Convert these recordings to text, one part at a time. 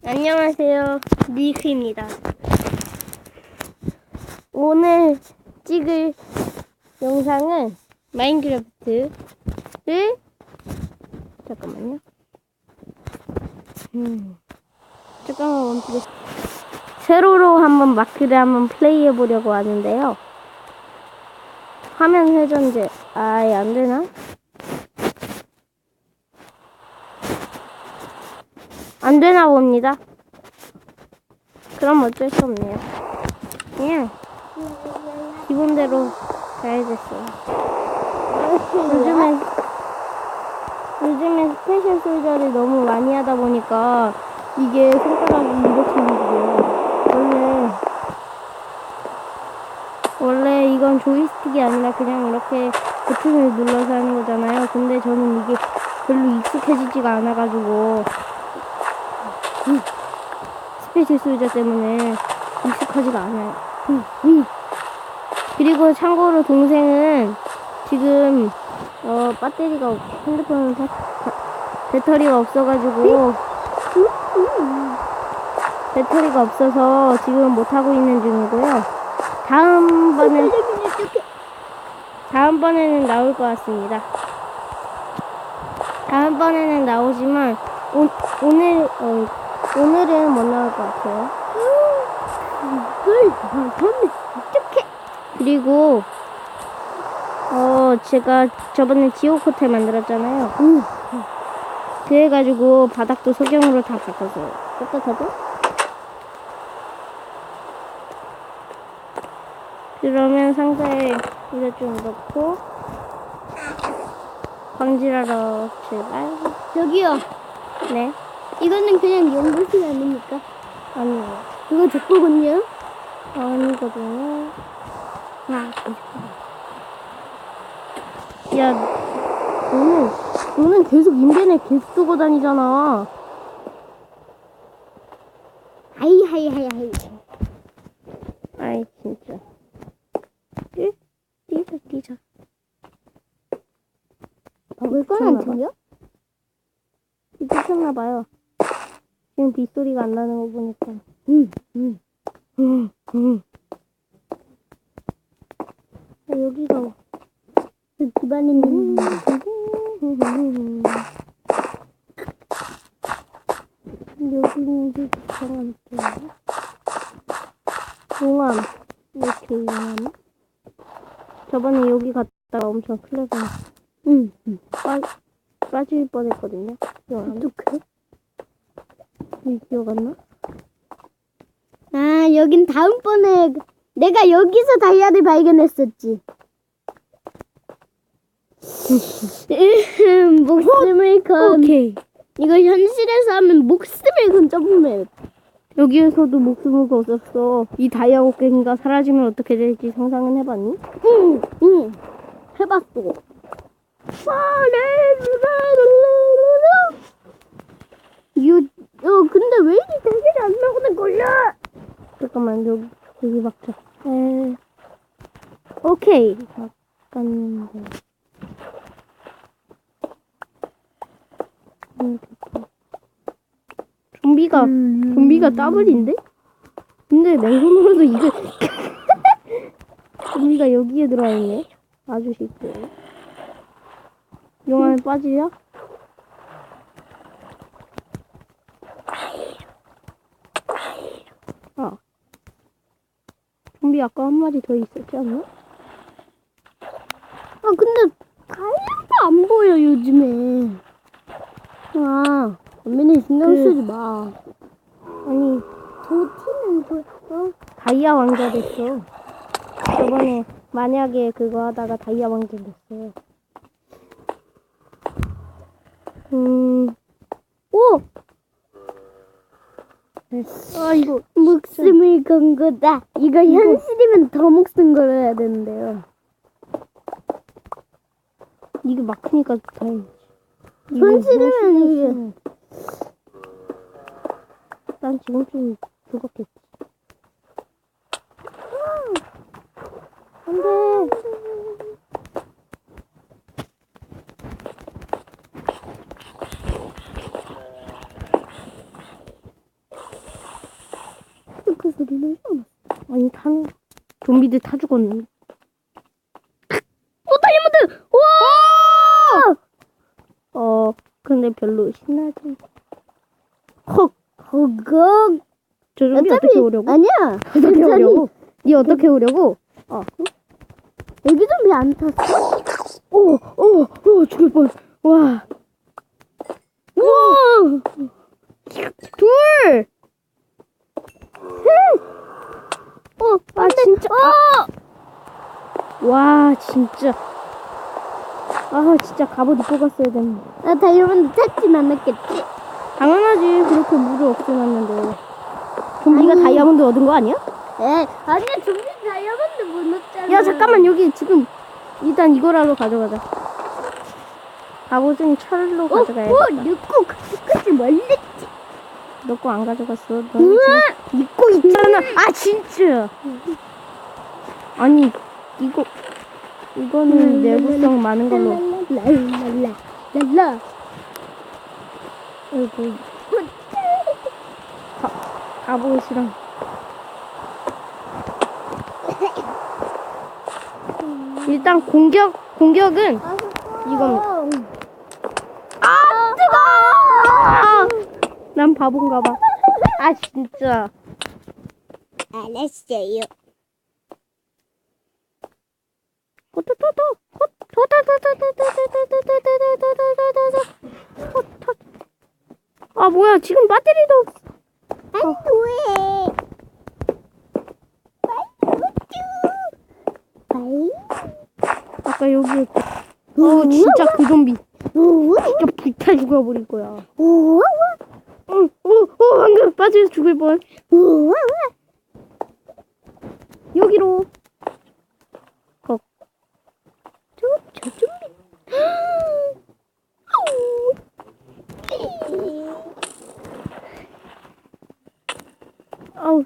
안녕하세요, 니크입니다. 오늘 찍을 영상은 마인크래프트를 잠깐만요. 잠깐만 멈추겠습니다. 세로로 한번 마크를 한번 플레이해 보려고 하는데요. 화면 회전제 아예 안 되나? 안 되나 봅니다. 그럼 어쩔 수 없네요. 그냥 기본대로 가야겠어요. 요즘에 스페셜 솔저를 너무 많이 하다 보니까 이게 손가락이 이렇게 움직여요. 원래 이건 조이스틱이 아니라 그냥 이렇게 버튼을 눌러서 하는 거잖아요. 근데 저는 이게 별로 익숙해지지가 않아가지고 스페셜 솔저 때문에 익숙하지가 않아요. 그리고 참고로 동생은 지금 배터리가 핸드폰 배터리가 없어가지고 배터리가 없어서 지금 못하고 있는 중이고요. 다음번에는 나올 것 같습니다. 다음번에는 나오지만 오늘은 못 나올 것 같아요. 그리고 제가 저번에 지옥 호텔 만들었잖아요. 그래가지고 바닥도 석영으로 다 바꿨어요. 똑같아도? 그러면 상자에 이거 좀 넣고 광질하러 출발. 저기요. 네. 이거는 그냥 연구실 아닙니까? 아니에요. 이거 족보군요. 아니거든요. 야, 너는 계속 인벤에 계속 쓰고 다니잖아. 하이. 아이, 진짜. 뛰자. 먹을 건 안 챙겨? 뛰셨나봐요. 지금 빗소리가 안 나는 거 보니까. 여기가 집안에 있는 여기는 이상한 용암 이렇게 용암. 저번에 여기 갔다가 엄청 클레버. 빠질 뻔했거든요. 어떡해? 기억 안 나? 아, 여긴 다음번에 내가 여기서 다이아를 발견했었지. 목숨을 건. 오케이. 이거 현실에서 하면 목숨을 건 점프. 여기에서도 목숨을 걸었어. 이 다이아 곡괭이가 사라지면 어떻게 될지 상상은 해봤니? 응. 해봤어. 근데 왜 이리 대결이 안 나오는 거야? 잠깐만, 여기 막자. 오케이. 바꿨는데. 좀비가 더블인데? 근데 맨손으로도 이거 좀비가 여기에 들어와 있네. 아주 쉽게. 용암에 빠지자. 좀비 아까 한 마리 더 있었지 않나? 근데 다이아가 안 보여 요즘에. 언니는 신경 쓰지 마. 아니, 도티는 다이아 왕자 됐어. 저번에 만약에 그거 하다가 다이아 왕자 됐어요. 오! 이거 목숨을 건 거다. 이거 현실이면 더 목숨 걸어야 되는데요. 이게 막히니까 다행이지. 현실이면 이게. 난 지금쯤 죽었겠지. 안 돼. 그 소리 나잖아. 아니 타는 좀비들 타 죽었네. 다이아몬드! 우와! 근데 별로 신나지. 헉, 허걱. 저 좀비 어떻게 오려고? 아니야. 어떻게 오려고? 니 어떻게 오려고? 애기 좀비 안 탔어. 죽을 뻔. 와. 우와! 둘! 진짜. 와, 진짜. 진짜 갑옷 입고 갔어야 되는데. 나 다이아몬드 찾진 않았겠지? 당연하지. 그렇게 물을 없애놨는데. 좀비가 아니. 다이아몬드 얻은 거 아니야? 아니야. 좀비 다이아몬드 못 넣었잖아. 야, 잠깐만. 여기 지금 일단 이거라도 가져가자. 갑옷은 철로 가져가야겠다. 넣고 가지 말랬지. 너 거 안 가져갔어. 너 지금 입고 있잖아. 진짜. 아니, 이거는 내구성 많은 걸로. 랄랄라. 아이고. 갑옷이랑. 일단 공격은 이건. 뜨거워! 난 바본가 봐. 진짜. 알았어요. 뭐야, 지금 배터리도 없어. 안 돼. 빨리. 아까 여기 진짜 그 좀비. 진짜 불타 죽어버릴 거야. 방금 빠져서 죽을 뻔. 여기로. 저 좀비.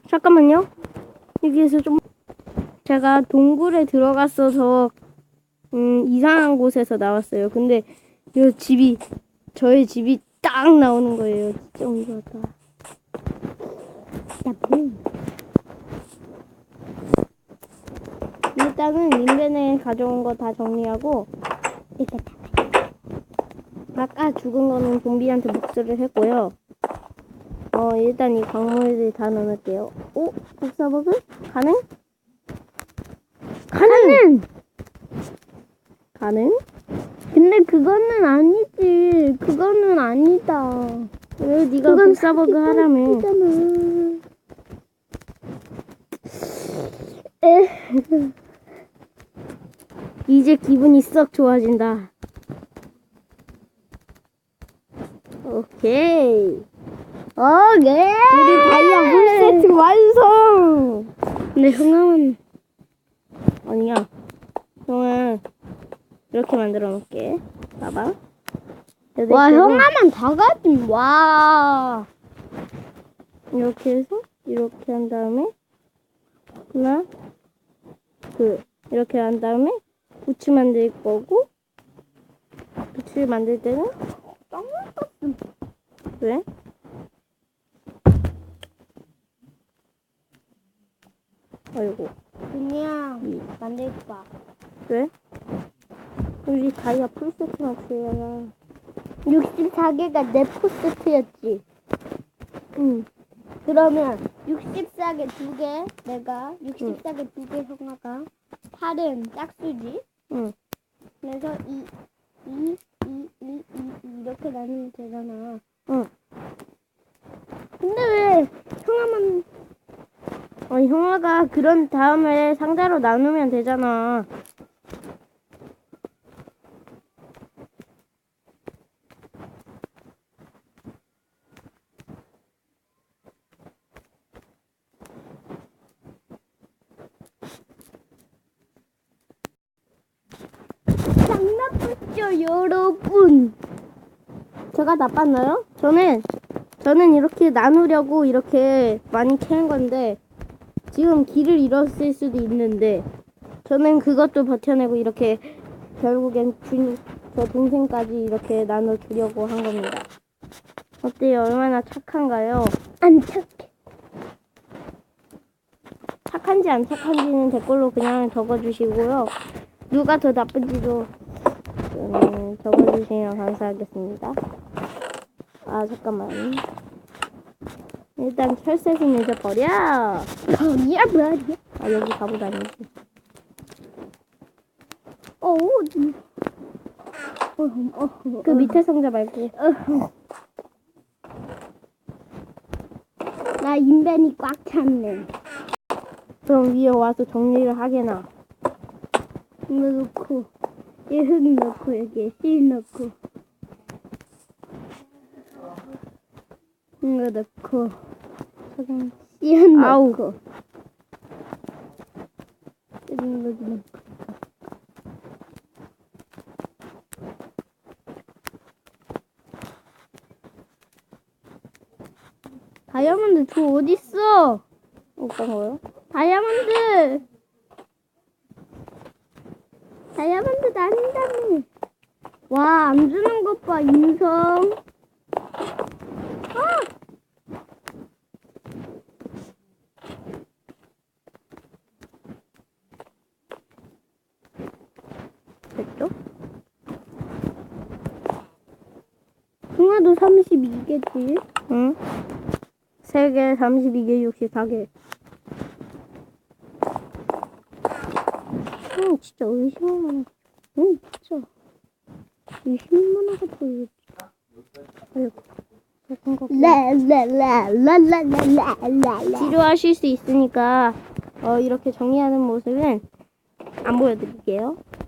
잠깐만요. 여기에서 좀 제가 동굴에 들어갔어서 이상한 곳에서 나왔어요. 근데 이 저의 집이 딱 나오는 거예요. 진짜 온 것 같다. 일단은 인벤에 가져온 거 다 정리하고 아까 죽은 거는 좀비한테 복수를 했고요. 일단 이 광물들 다 넣을게요. 복사버그? 가능? 가능? 근데 그거는 아니지. 그거는 아니다. 왜 네가 복사버그 하라며. 이제 기분이 썩 좋아진다. 오케이. 우리 다이아 풀세트 완성! 근데 형아는 아니야. 형은 이렇게 만들어 놓을게. 봐봐. 와, 형아만 다 가지. 와. 이렇게 해서 이렇게 한 다음에 이렇게 한 다음에 부츠 만들 거고, 부츠 만들 때는 왜? 아이고. 그냥 만들 거야. 왜? 우리 다이아 풀세트 맞춰야. 64개가 내 포세트였지. 응. 그러면 64개 2개 내가 64개 2개 형아가 8은 짝수지. 응. 그래서 2 이렇게 나누면 되잖아. 응. 근데 왜 형아만 형아가 그런 다음에 상자로 나누면 되잖아. 장난쳤죠 여러분. 제가 나빴나요? 저는 이렇게 나누려고 이렇게 많이 캐는 건데 지금 길을 잃었을 수도 있는데 저는 그것도 버텨내고 이렇게 결국엔 저 동생까지 이렇게 나눠주려고 한 겁니다. 어때요? 얼마나 착한가요? 안 착해. 착한지 안 착한지는 댓글로 그냥 적어주시고요. 누가 더 나쁜지도 적어주시면 감사하겠습니다. 아 잠깐만. 일단 철새는 잊어버려. 거기야 뭐야? 아 여기 가보다니지. 어디? 그 밑에 상자 말고. 나 인벤이 꽉 찼네. 그럼 위에 와서 정리를 하게나. 이거 넣고, 이 흙 넣고, 여기에 실 넣고, 이거 넣고, 씨 아우. 넣고, 이런 거 넣고. 다이아몬드 저 어딨어? 어떤 거요? 다이아몬드! 다이아몬드 나린다며. 와, 안 주는 것 봐, 인성. 됐죠? 승아도 32개지? 응. 3개, 32개, 64개. 진짜 의심만 하는 거. 응, 진짜. 20만 원 갖고 아이고. 조금 갖고. 라라라라라라라라. 지루하실 수 있으니까 이렇게 정리하는 모습은 안 보여드릴게요.